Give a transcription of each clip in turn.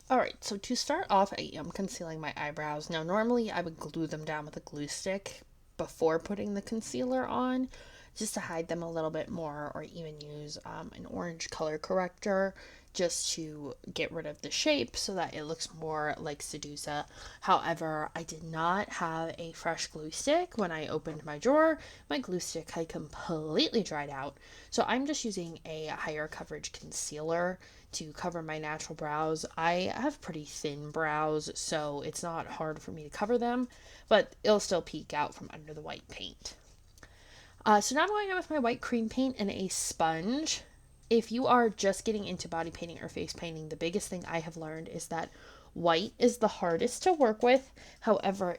Alright, so to start off, I am concealing my eyebrows. Now, normally I would glue them down with a glue stick before putting the concealer on, just to hide them a little bit more, or even use an orange color corrector just to get rid of the shape so that it looks more like Sedusa. However, I did not have a fresh glue stick when I opened my drawer. My glue stick had completely dried out, so I'm just using a higher coverage concealer to cover my natural brows. I have pretty thin brows, so it's not hard for me to cover them, but it'll still peek out from under the white paint. So now going in with my white cream paint and a sponge. If you are just getting into body painting or face painting, the biggest thing I have learned is that white is the hardest to work with. However,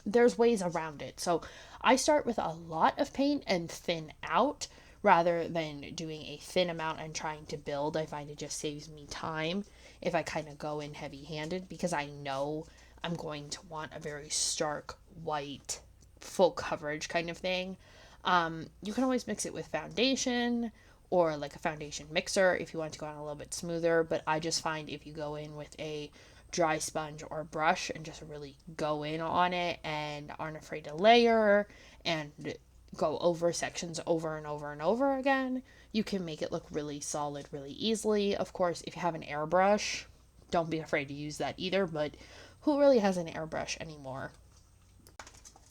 there's ways around it. So I start with a lot of paint and thin out rather than doing a thin amount and trying to build. I find it just saves me time if I kind of go in heavy handed because I know I'm going to want a very stark white full coverage kind of thing. You can always mix it with foundation or like a foundation mixer if you want to go on a little bit smoother, but I just find if you go in with a dry sponge or brush and just really go in on it and aren't afraid to layer and go over sections over and over and over again, you can make it look really solid really easily. Of course, if you have an airbrush, don't be afraid to use that either, but who really has an airbrush anymore?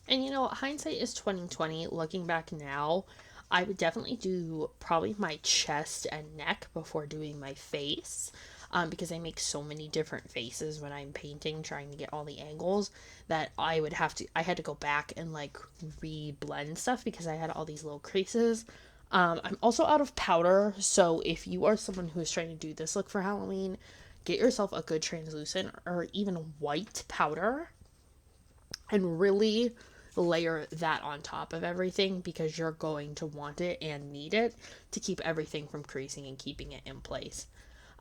And hindsight is 2020. Looking back now, I would definitely do probably my chest and neck before doing my face. Because I make so many different faces when I'm painting, trying to get all the angles that I had to go back and like re-blend stuff because I had all these little creases. I'm also out of powder, so if you are someone who is trying to do this look for Halloween, get yourself a good translucent or even white powder and really layer that on top of everything because you're going to want it and need it to keep everything from creasing and keeping it in place.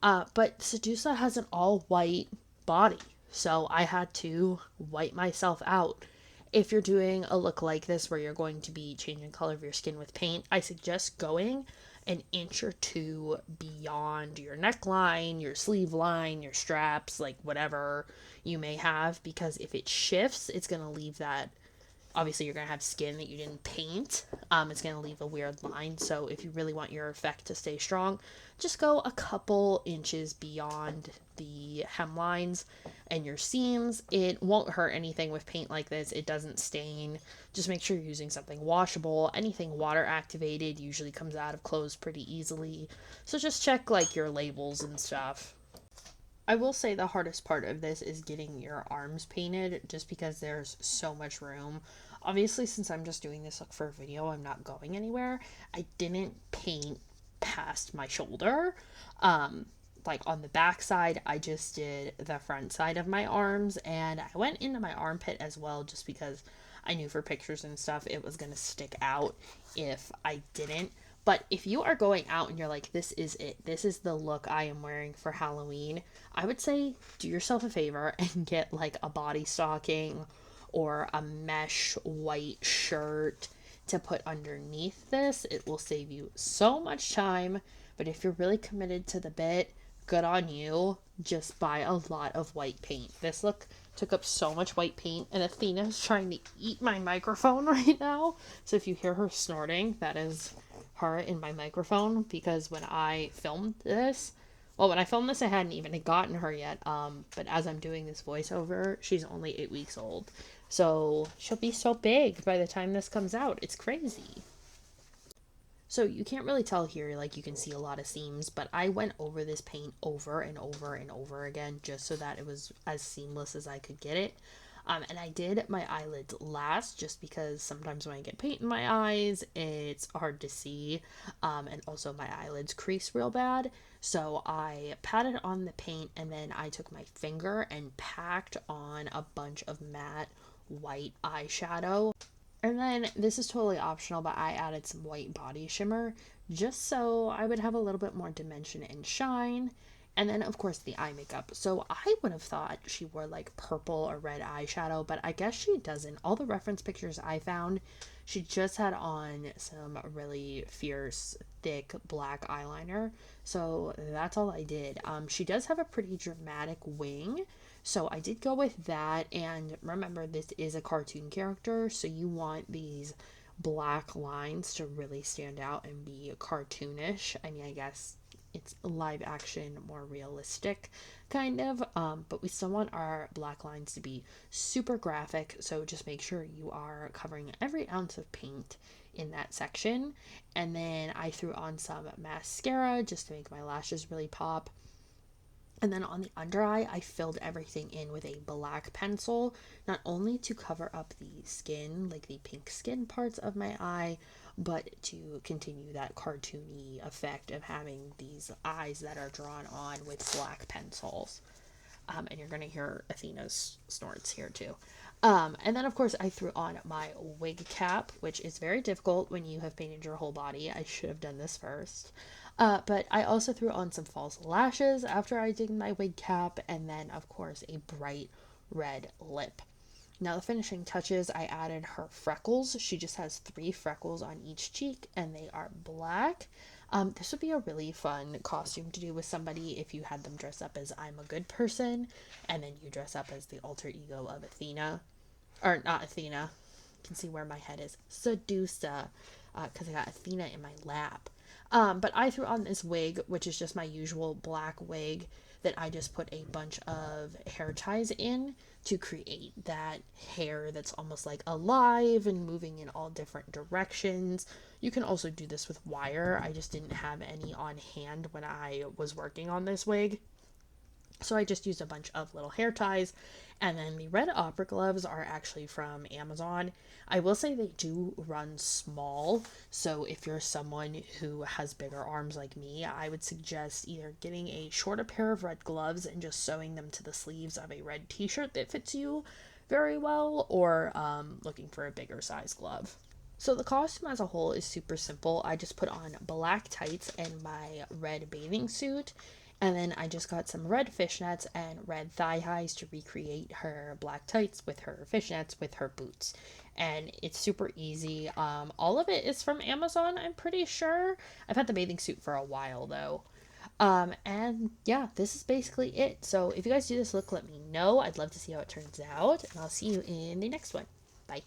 But Sedusa has an all white body, so I had to white myself out. If you're doing a look like this where you're going to be changing color of your skin with paint, I suggest going an inch or two beyond your neckline, your sleeve line, your straps, like whatever you may have, because if it shifts, it's going to leave that. Obviously, you're going to have skin that you didn't paint. It's going to leave a weird line. So, if you really want your effect to stay strong, just go a couple inches beyond the hemlines and your seams. It won't hurt anything with paint like this. It doesn't stain. Just make sure you're using something washable. Anything water activated usually comes out of clothes pretty easily. So, just check like your labels and stuff. I will say the hardest part of this is getting your arms painted just because there's so much room. Obviously, since I'm just doing this look for a video, I'm not going anywhere. I didn't paint past my shoulder. Like on the back side, I just did the front side of my arms and I went into my armpit as well just because I knew for pictures and stuff it was going to stick out if I didn't. But if you are going out and you're like, this is it, this is the look I am wearing for Halloween, I would say do yourself a favor and get like a body stocking or a mesh white shirt to put underneath this. It will save you so much time. But if you're really committed to the bit, good on you. Just buy a lot of white paint. This look took up so much white paint, and Athena's trying to eat my microphone right now. So if you hear her snorting, that is her in my microphone because when I filmed this, well, when I filmed this, I hadn't even gotten her yet. But as I'm doing this voiceover, she's only 8 weeks old. So she'll be so big by the time this comes out. It's crazy. So you can't really tell here, like you can see a lot of seams, but I went over this paint over and over and over again just so that it was as seamless as I could get it. And I did my eyelids last just because sometimes when I get paint in my eyes, it's hard to see. And also my eyelids crease real bad. So I patted on the paint and then I took my finger and packed on a bunch of matte white eyeshadow. And then this is totally optional, but I added some white body shimmer just so I would have a little bit more dimension and shine. And then, of course, the eye makeup. So I would have thought she wore like purple or red eyeshadow, but I guess she doesn't. All the reference pictures I found, she just had on some really fierce thick black eyeliner. So that's all I did. She does have a pretty dramatic wing, so I did go with that. And remember, this is a cartoon character, so you want these black lines to really stand out and be cartoonish. I mean, I guess it's live action, more realistic, kind of. But we still want our black lines to be super graphic, so just make sure you are covering every ounce of paint in that section. And then I threw on some mascara just to make my lashes really pop. And then on the under eye, I filled everything in with a black pencil, not only to cover up the skin, like the pink skin parts of my eye, but to continue that cartoony effect of having these eyes that are drawn on with black pencils. And you're going to hear Athena's snorts here too. And then, of course, I threw on my wig cap, which is very difficult when you have painted your whole body. I should have done this first. But I also threw on some false lashes after I did my wig cap, and then, of course, a bright red lip. Now, the finishing touches, I added her freckles. She just has 3 freckles on each cheek, and they are black. This would be a really fun costume to do with somebody if you had them dress up as I'm a good person, and then you dress up as the alter ego of Athena. Or not Athena. You can see where my head is. Sedusa. Because I got Athena in my lap. But I threw on this wig, which is just my usual black wig that I just put a bunch of hair ties in to create that hair that's almost like alive and moving in all different directions. You can also do this with wire. I just didn't have any on hand when I was working on this wig. So I just used a bunch of little hair ties. And then the red opera gloves are actually from Amazon. I will say they do run small. So if you're someone who has bigger arms like me, I would suggest either getting a shorter pair of red gloves and just sewing them to the sleeves of a red t-shirt that fits you very well, or looking for a bigger size glove. So the costume as a whole is super simple. I just put on black tights and my red bathing suit, and then I just got some red fishnets and red thigh highs to recreate her black tights with her fishnets with her boots. And it's super easy. All of it is from Amazon, I'm pretty sure. I've had the bathing suit for a while though. And yeah, this is basically it. So if you guys do this look, let me know. I'd love to see how it turns out, and I'll see you in the next one. Bye.